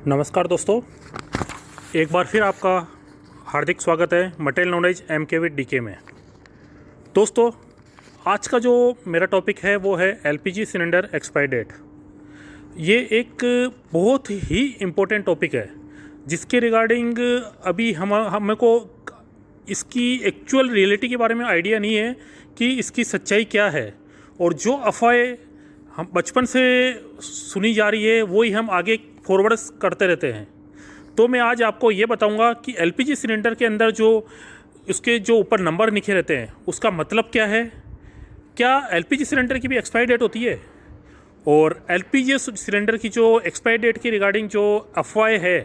नमस्कार दोस्तों, एक बार फिर आपका हार्दिक स्वागत है material knowledge MK with DK में। दोस्तों, आज का जो मेरा टॉपिक है वो है एलपीजी सिलेंडर एक्सपायरी डेट। ये एक बहुत ही इम्पोर्टेंट टॉपिक है जिसके रिगार्डिंग अभी हमें को इसकी एक्चुअल रियलिटी के बारे में आइडिया नहीं है कि इसकी सच्चाई क्या है, और जो अफवाहें हम बचपन से सुनी जा रही है वही हम आगे फॉरवर्ड करते रहते हैं। तो मैं आज आपको ये बताऊंगा कि एलपीजी सिलेंडर के अंदर जो उसके जो ऊपर नंबर लिखे रहते हैं उसका मतलब क्या है, क्या एलपीजी सिलेंडर की भी एक्सपायरी डेट होती है, और एलपीजी सिलेंडर की जो एक्सपायरी डेट की रिगार्डिंग जो अफवाहें है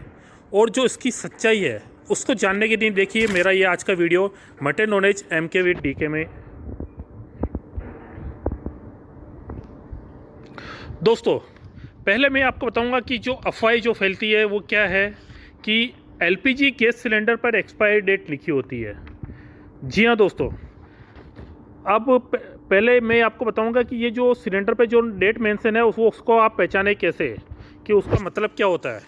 और जो इसकी सच्चाई है उसको जानने के लिए देखिए मेरा ये आज का video material knowledge MK with DK में। दोस्तों, पहले मैं आपको बताऊंगा कि जो अफवाह जो फैलती है वो क्या है कि एलपीजी गैस सिलेंडर पर एक्सपायरी डेट लिखी होती है। जी हाँ दोस्तों, अब पहले मैं आपको बताऊंगा कि ये जो सिलेंडर पे जो डेट मेंशन है उसको आप पहचाने कैसे, कि उसका मतलब क्या होता है।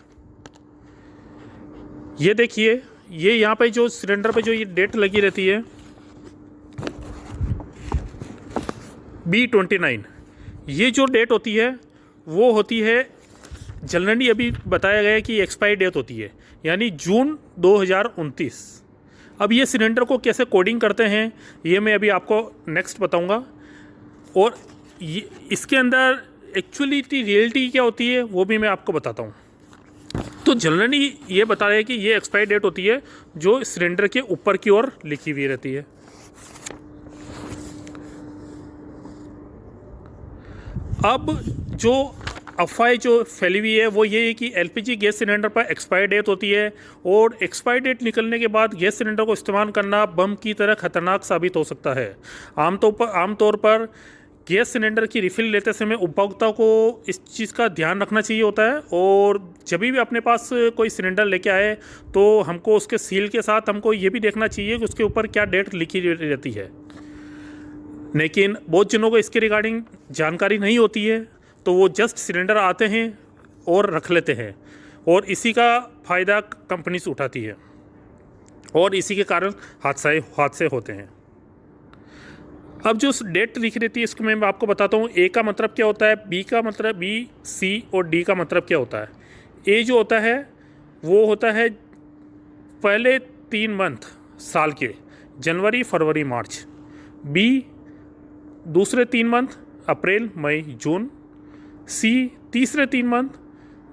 ये देखिए, ये यहाँ पे जो सिलेंडर पे जो ये डेट लगी रहती है B29, ये जो डेट होती है वो होती है जनरली अभी बताया गया है कि एक्सपायरी डेट होती है, यानी जून 2029। अब ये सिलेंडर को कैसे कोडिंग करते हैं ये मैं अभी आपको नेक्स्ट बताऊंगा, और ये इसके अंदर एक्चुअली रियलिटी क्या होती है वो भी मैं आपको बताता हूँ। तो जनरली ये बता रहे हैं कि ये एक्सपायरी डेट होती है जो सिलेंडर के ऊपर की ओर लिखी हुई रहती है। अब जो अफवाह जो फैली हुई है वो ये है कि एलपीजी गैस सिलेंडर पर एक्सपायरी डेट होती है, और एक्सपायरी डेट निकलने के बाद गैस सिलेंडर को इस्तेमाल करना बम की तरह खतरनाक साबित हो सकता है। आमतौर पर गैस सिलेंडर की रिफ़िल लेते समय उपभोक्ता को इस चीज़ का ध्यान रखना चाहिए होता है, और जब भी अपने पास कोई सिलेंडर लेके आए तो हमको उसके सील के साथ हमको ये भी देखना चाहिए कि उसके ऊपर क्या डेट लिखी रहती है। लेकिन बहुत जनों को इसके रिगार्डिंग जानकारी नहीं होती है, तो वो जस्ट सिलेंडर आते हैं और रख लेते हैं, और इसी का फ़ायदा कंपनी से उठाती है, और इसी के कारण हादसे होते हैं। अब जो डेट लिखी रहती है इसको मैं आपको बताता हूँ। ए का मतलब क्या होता है, बी का मतलब बी, सी और डी का मतलब क्या होता है। ए जो होता है वो होता है पहले 3 मंथ साल के, जनवरी फरवरी मार्च। बी दूसरे 3 मंथ अप्रैल मई जून। सी तीसरे 3 मंथ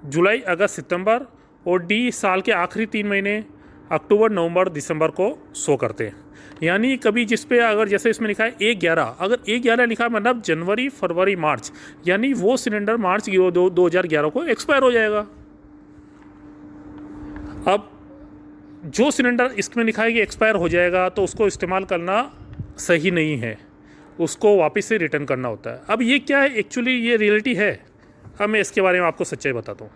जुलाई अगस्त सितंबर। और डी साल के आखिरी 3 महीने अक्टूबर नवंबर दिसंबर को शो करते हैं। यानी कभी जिस पे अगर जैसे इसमें लिखा है A11, अगर A11 लिखा है मतलब जनवरी फरवरी मार्च, यानी वो सिलेंडर मार्च 2011 को एक्सपायर हो जाएगा। अब जो सिलेंडर इसमें लिखा है कि एक्सपायर हो जाएगा तो उसको इस्तेमाल करना सही नहीं है, उसको वापस से रिटर्न करना होता है। अब ये क्या है, एक्चुअली ये रियलिटी है। अब मैं इसके बारे में आपको सच्चाई बताता हूँ।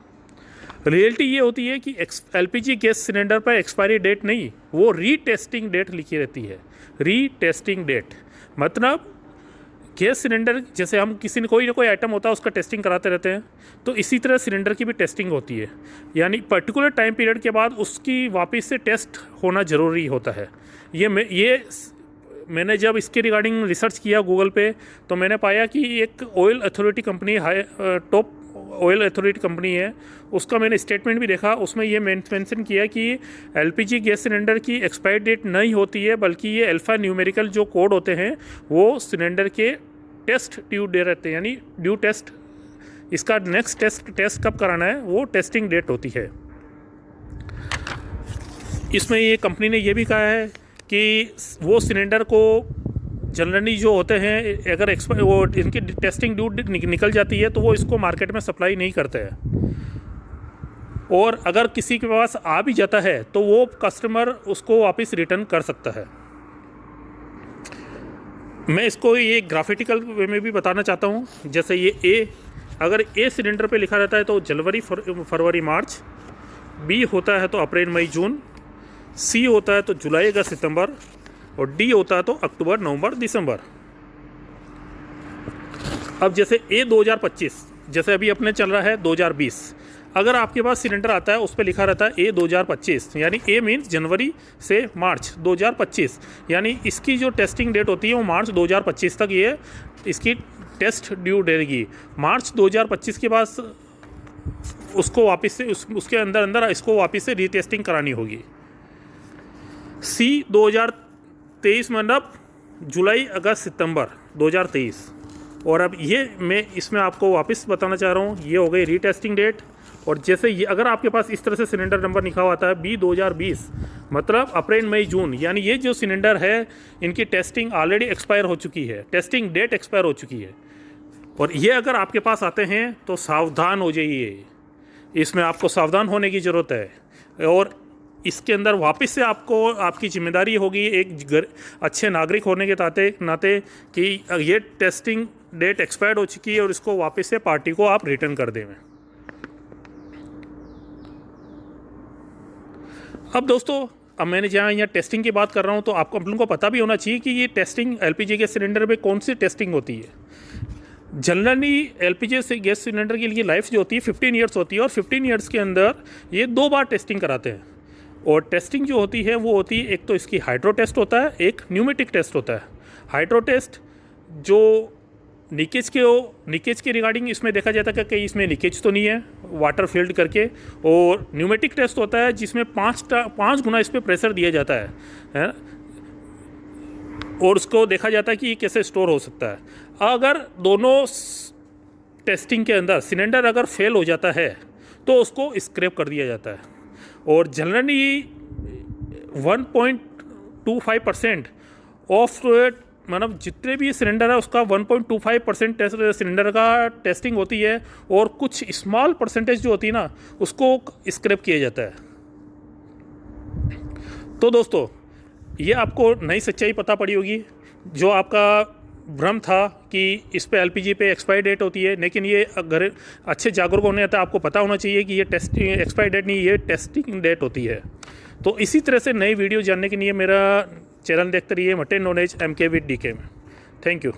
रियलिटी ये होती है कि एलपीजी गैस सिलेंडर पर एक्सपायरी डेट नहीं, वो रीटेस्टिंग डेट लिखी रहती है। रीटेस्टिंग डेट मतलब गैस सिलेंडर, जैसे हम किसी ने कोई ना कोई आइटम होता है उसका टेस्टिंग कराते रहते हैं, तो इसी तरह सिलेंडर की भी टेस्टिंग होती है, यानी पर्टिकुलर टाइम पीरियड के बाद उसकी वापस से टेस्ट होना ज़रूरी होता है। मैंने जब इसके रिगार्डिंग रिसर्च किया गूगल पे, तो मैंने पाया कि एक oil authority company top oil authority company है, उसका मैंने स्टेटमेंट भी देखा। उसमें ये मेंशन किया कि एलपीजी गैस सिलेंडर की एक्सपायरी डेट नहीं होती है, बल्कि ये अल्फ़ा न्यूमेरिकल जो कोड होते हैं वो सिलेंडर के टेस्ट ड्यू दे रहते हैं, यानी ड्यू टेस्ट, इसका नेक्स्ट टेस्ट कब कराना है वो टेस्टिंग डेट होती है। इसमें ये कंपनी ने ये भी कहा है कि वो सिलेंडर को जनरली जो होते हैं अगर वो इनकी टेस्टिंग ड्यू निकल जाती है तो वो इसको मार्केट में सप्लाई नहीं करते हैं, और अगर किसी के पास आ भी जाता है तो वो कस्टमर उसको वापस रिटर्न कर सकता है। मैं इसको ये ग्राफिटिकल वे में भी बताना चाहता हूँ। जैसे ये अगर ए सिलेंडर पे लिखा रहता है तो जनवरी फरवरी मार्च, बी होता है तो अप्रैल मई जून, सी होता है तो जुलाई अगस्त सितंबर, और डी होता है तो अक्टूबर नवंबर दिसंबर। अब जैसे A 2025, जैसे अभी अपने चल रहा है 2020, अगर आपके पास सिलेंडर आता है उस पर लिखा रहता है A 2025, यानी A मीन्स जनवरी से मार्च 2025, यानी इसकी जो टेस्टिंग डेट होती है वो मार्च 2025 तक ये इसकी टेस्ट ड्यू रहेगी। मार्च 2025 के बाद उसको वापस से उसके अंदर इसको वापस से रीटेस्टिंग करानी होगी। C 2023 मतलब जुलाई अगस्त सितंबर 2023। और अब ये मैं इसमें आपको वापस बताना चाह रहा हूँ, ये हो गई रीटेस्टिंग डेट। और जैसे ये अगर आपके पास इस तरह से सिलेंडर नंबर लिखा हुआ आता है B 2020 मतलब अप्रैल मई जून, यानी ये जो सिलेंडर है इनकी टेस्टिंग ऑलरेडी एक्सपायर हो चुकी है, टेस्टिंग डेट एक्सपायर हो चुकी है। और ये अगर आपके पास आते हैं तो सावधान हो जाइए, इसमें आपको सावधान होने की ज़रूरत है। और इसके अंदर वापस से आपको आपकी जिम्मेदारी होगी एक अच्छे नागरिक होने के नाते कि ये टेस्टिंग डेट एक्सपायर्ड हो चुकी है और इसको वापस से पार्टी को आप रिटर्न कर दें। अब दोस्तों, अब मैंने जहाँ यहाँ टेस्टिंग की बात कर रहा हूँ तो आप लोगों को पता भी होना चाहिए कि ये टेस्टिंग एलपीजी गैस सिलेंडर में कौन सी टेस्टिंग होती है। जनरली एलपीजी से गैस सिलेंडर की लाइफ जो होती है 15 ईयर्स होती है, और 15 ईयर्स के अंदर ये 2 बार टेस्टिंग कराते हैं। और टेस्टिंग जो होती है वो होती है, एक तो इसकी हाइड्रो टेस्ट होता है, एक न्यूमेटिक टेस्ट होता है। हाइड्रो टेस्ट जो लीकेज के रिगार्डिंग इसमें देखा जाता है कि कहीं इसमें लीकेज तो नहीं है वाटर फील्ड करके। और न्यूमेटिक टेस्ट होता है जिसमें 5 गुना इस पर प्रेशर दिया जाता है और उसको देखा जाता है कि ये कैसे स्टोर हो सकता है। अगर दोनों टेस्टिंग के अंदर सिलेंडर अगर फेल हो जाता है तो उसको स्क्रैप कर दिया जाता है। और जनरली 1.25% ऑफ मतलब जितने भी सिलेंडर है उसका 1.25% सिलेंडर का टेस्टिंग होती है, और कुछ स्मॉल परसेंटेज जो होती है ना उसको स्क्रैप किया जाता है। तो दोस्तों, ये आपको नई सच्चाई पता पड़ी होगी। जो आपका भ्रम था कि इस पे एलपीजी पे एक्सपायरी डेट होती है, लेकिन ये अगर अच्छे जागरूक होने आता है आपको पता होना चाहिए कि ये टेस्टिंग एक्सपायरी डेट नहीं, ये टेस्टिंग डेट होती है। तो इसी तरह से नई वीडियो जानने के लिए मेरा चैनल देखते रहिए mutton knowledge MK with DK में। Thank you.